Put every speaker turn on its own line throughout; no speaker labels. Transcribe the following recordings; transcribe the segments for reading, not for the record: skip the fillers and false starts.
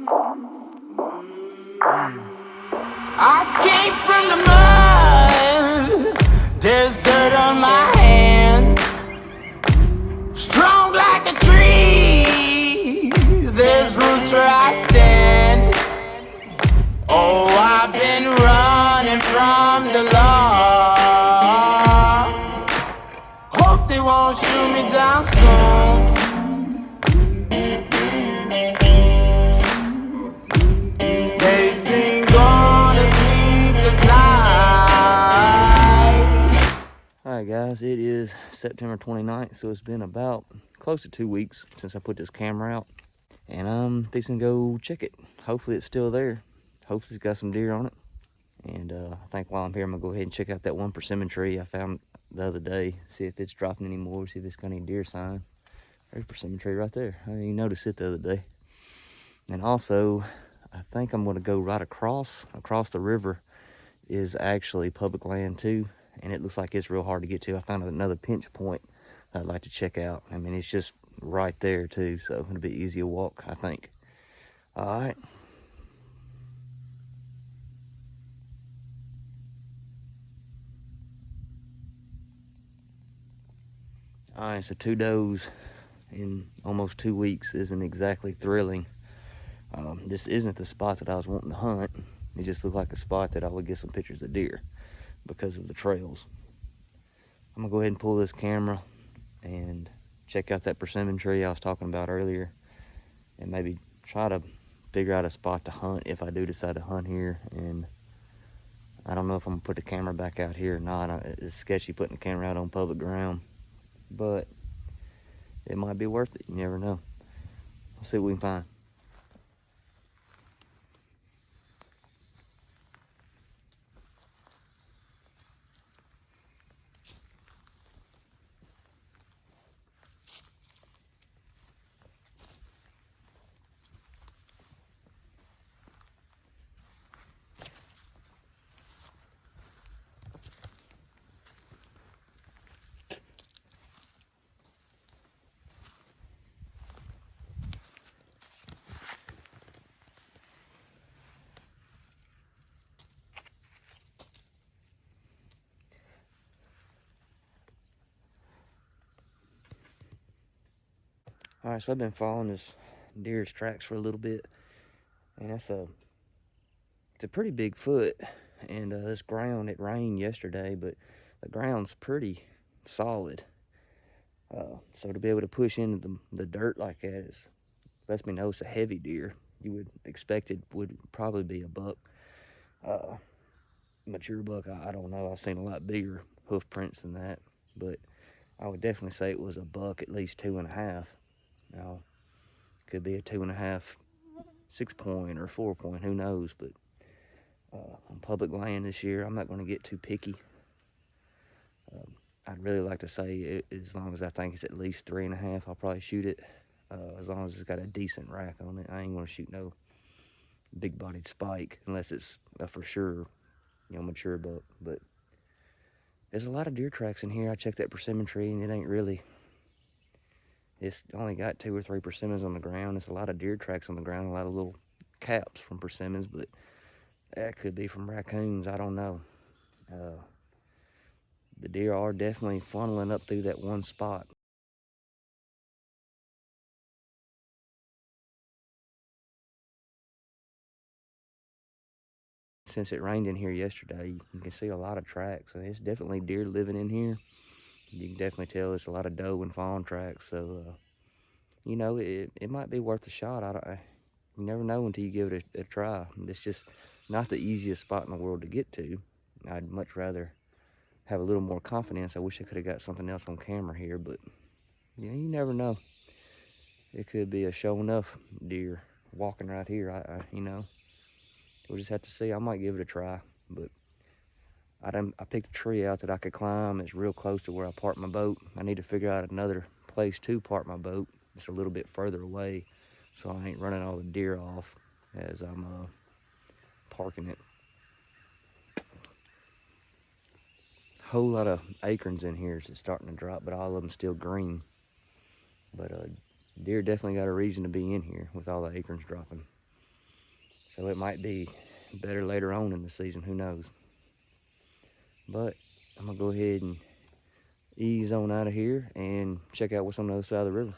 I came from the mud. There's dirt on my hands. Strong like a tree. There's roots where I stand. Oh, I've been running from the law. Hope they won't shoot me down soon. They sing on a sleepless night.
Alright guys, it is September 29th, so it's been about close to 2 weeks since I put this camera out. And I'm fixing to go check it. Hopefully it's still there. Hopefully it's got some deer on it. And I think while I'm here, I'm gonna go ahead and check out that one persimmon tree I found the other day. See if it's dropping any more, see if it's got any deer sign. There's a persimmon tree right there. I didn't even notice it the other day. And also, I think I'm gonna go right across the river is actually public land too. And it looks like it's real hard to get to. I found another pinch point I'd like to check out. I mean, it's just right there too, so it'll be easy to walk, I think. All right. All right, so 2 does in almost 2 weeks isn't exactly thrilling. This isn't the spot that I was wanting to hunt. It just looked like a spot that I would get some pictures of deer because of the trails. I'm gonna go ahead and pull this camera and check out that persimmon tree I was talking about earlier, and maybe try to figure out a spot to hunt if I do decide to hunt here. And I don't know if I'm gonna put the camera back out here or not. It's sketchy putting the camera out on public ground, but it might be worth it. You never know. We'll see what we can find. All right, so I've been following this deer's tracks for a little bit, and it's a pretty big foot. And this ground, it rained yesterday, but the ground's pretty solid. So to be able to push into the dirt like that lets me know it's a heavy deer. You would expect it would probably be a buck. Mature buck, I don't know. I've seen a lot bigger hoof prints than that, but I would definitely say it was a buck, at least 2.5. Now, could be a 2.5, 6-point or 4-point, who knows? But on public land this year, I'm not going to get too picky. I'd really like to say as long as I think it's at least 3.5, I'll probably shoot it. As long as it's got a decent rack on it, I ain't going to shoot no big-bodied spike unless it's a for sure, mature buck. But there's a lot of deer tracks in here. I checked that persimmon tree, and it ain't really. It's only got 2 or 3 persimmons on the ground. It's a lot of deer tracks on the ground, a lot of little caps from persimmons, but that could be from raccoons. I don't know. The deer are definitely funneling up through that one spot. Since it rained in here yesterday, you can see a lot of tracks. So it's definitely deer living in here. You can definitely tell it's a lot of doe and fawn tracks. So, it might be worth a shot. You never know until you give it a try. It's just not the easiest spot in the world to get to. I'd much rather have a little more confidence. I wish I could have got something else on camera here, but you never know. It could be a show enough deer walking right here. We'll just have to see. I might give it a try, but I picked a tree out that I could climb. It's real close to where I park my boat. I need to figure out another place to park my boat. It's a little bit further away, so I ain't running all the deer off as I'm parking it. Whole lot of acorns in here, so it's starting to drop, but all of them still green. But deer definitely got a reason to be in here with all the acorns dropping. So it might be better later on in the season, who knows. But I'm gonna go ahead and ease on out of here and check out what's on the other side of the river.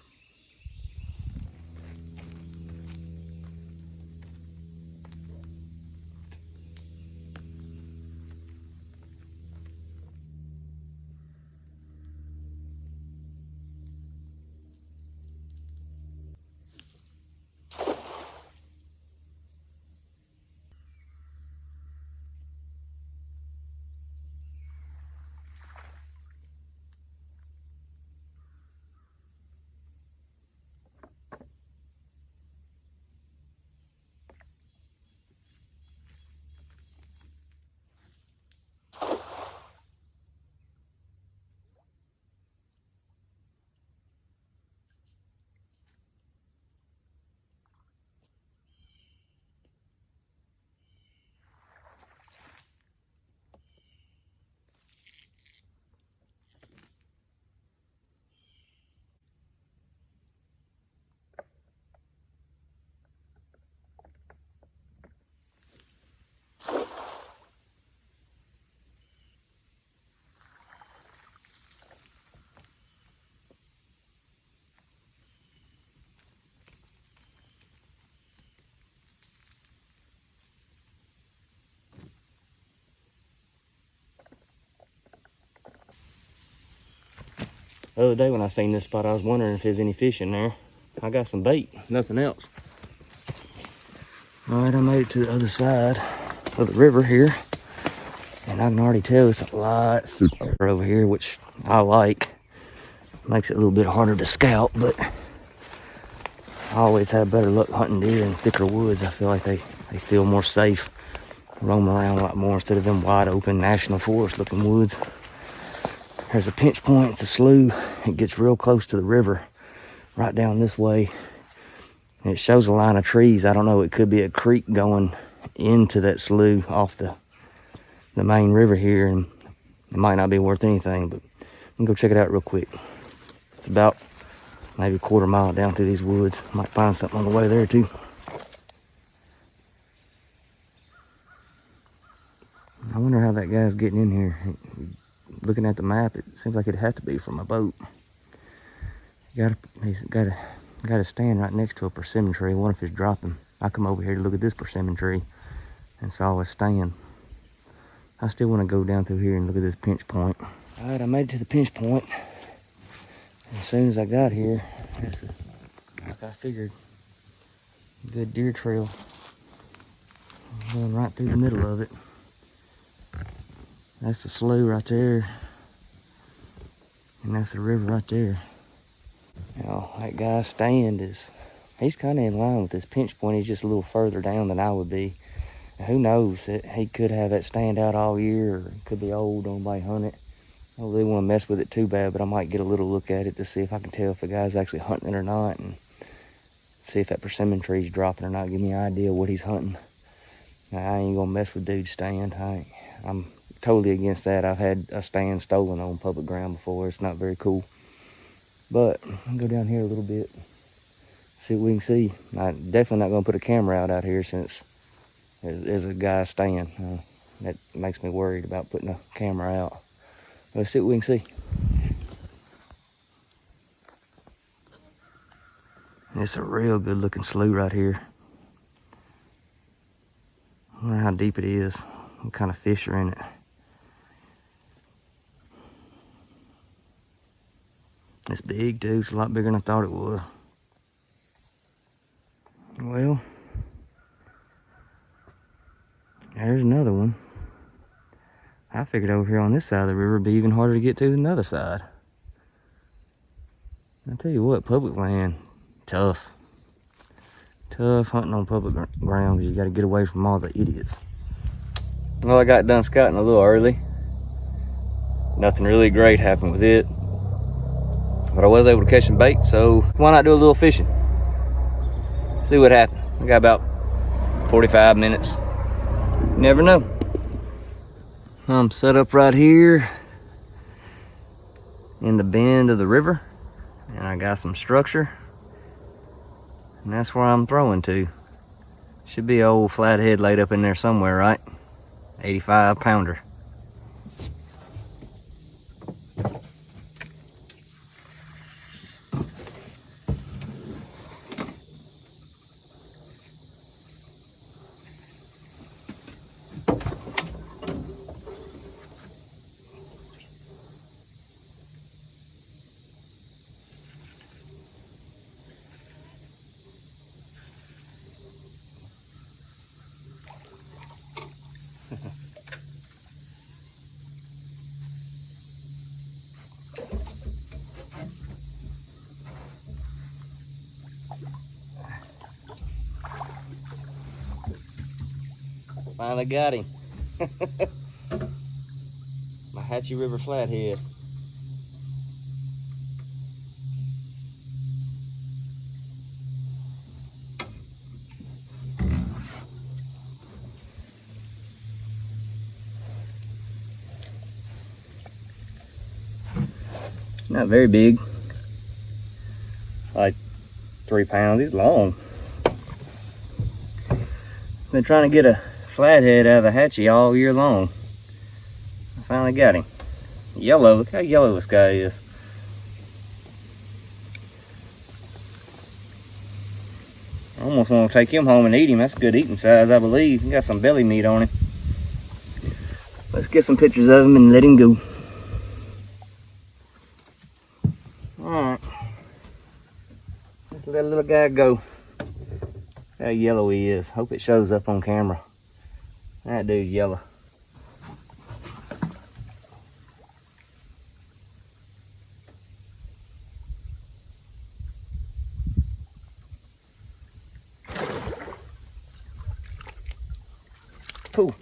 The other day when I seen this spot, I was wondering if there's any fish in there. I got some bait, nothing else. All right, I made it to the other side of the river here, and I can already tell it's a lot thicker over here, which I like. Makes it a little bit harder to scout, but I always have better luck hunting deer in thicker woods. I feel like they feel more safe, roam around a lot more instead of them wide open national forest looking woods. There's a pinch point, it's a slough. It gets real close to the river, right down this way. And it shows a line of trees. I don't know, it could be a creek going into that slough off the main river here, and it might not be worth anything, but we can go check it out real quick. It's about maybe a quarter mile down through these woods. Might find something on the way there too. I wonder how that guy's getting in here. Looking at the map, it seems like it'd have to be from a boat. He's got to stand right next to a persimmon tree. I wonder if it's dropping. I come over here to look at this persimmon tree and saw it stand. I still want to go down through here and look at this pinch point. All right, I made it to the pinch point. And as soon as I got here, there's like I figured, a good deer trail going right through the middle of it. That's the slough right there. And that's the river right there. Now, that guy's stand he's kind of in line with this pinch point. He's just a little further down than I would be. And who knows, he could have that stand out all year, or it could be old, nobody hunt it. I don't really want to mess with it too bad, but I might get a little look at it to see if I can tell if the guy's actually hunting it or not, and see if that persimmon tree's dropping or not, give me an idea what he's hunting. Now, I ain't gonna mess with dude's stand. I'm totally against that. I've had a stand stolen on public ground before. It's not very cool. But I'll go down here a little bit, see what we can see. I'm definitely not gonna put a camera out here since there's a guy's stand. That makes me worried about putting a camera out. Let's see what we can see. It's a real good looking slough right here. I wonder how deep it is, what kind of fish are in it. It's big too, it's a lot bigger than I thought it was. Well, there's another one. I figured over here on this side of the river would be even harder to get to than the other side. I tell you what, public land, tough. Tough hunting on public ground because you got to get away from all the idiots. Well, I got done scouting a little early. Nothing really great happened with it. But I was able to catch some bait, so why not do a little fishing? See what happens. I got about 45 minutes. You never know. I'm set up right here in the bend of the river, and I got some structure, and that's where I'm throwing to. Should Should be an old flathead laid up in there somewhere, right? 85 pounder. Finally got him. My Hatchie River flathead. Not very big. Like 3 pounds. He's long. Been trying to get a flathead out of the Hatchie all year long. I finally got him. Yellow. Look how yellow this guy is. I almost want to take him home and eat him. That's good eating size, I believe. He got some belly meat on him. Let's get some pictures of him and let him go. Alright. Let's let a little guy go. How yellow he is. Hope it shows up on camera. That dude's yellow. Cool.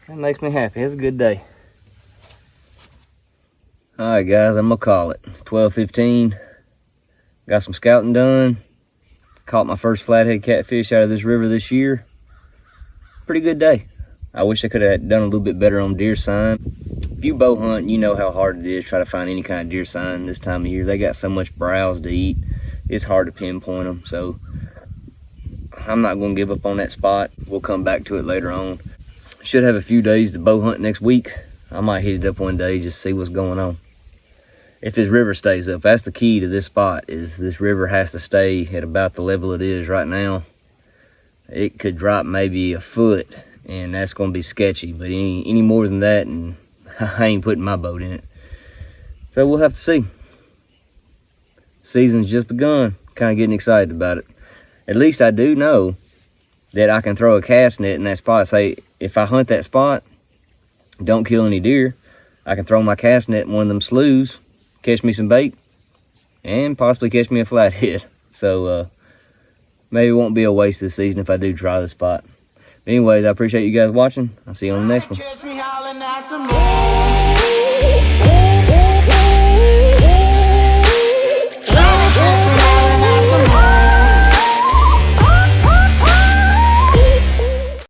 That makes me happy. It's a good day. Alright guys, I'm gonna call it. 12:15. Got some scouting done. Caught my first flathead catfish out of this river this year. Pretty good day. I wish I could have done a little bit better on deer sign. If you bow hunt, you know how hard it is to try to find any kind of deer sign this time of year. They got so much browse to eat. It's hard to pinpoint them. So I'm not going to give up on that spot. We'll come back to it later on. Should have a few days to bow hunt next week. I might hit it up one day just to see what's going on. If this river stays up, that's the key to this spot, is this river has to stay at about the level it is right now. It could drop maybe a foot, and that's going to be sketchy, but any more than that, and I ain't putting my boat in it. So we'll have to see. Season's just begun. Kind of getting excited about it. At least I do know that I can throw a cast net in that spot. Say, if I hunt that spot, don't kill any deer, I can throw my cast net in one of them sloughs, catch me some bait, and possibly catch me a flathead. So maybe it won't be a waste this season if I do try the spot. But anyways, I appreciate you guys watching. I'll see you on the next one.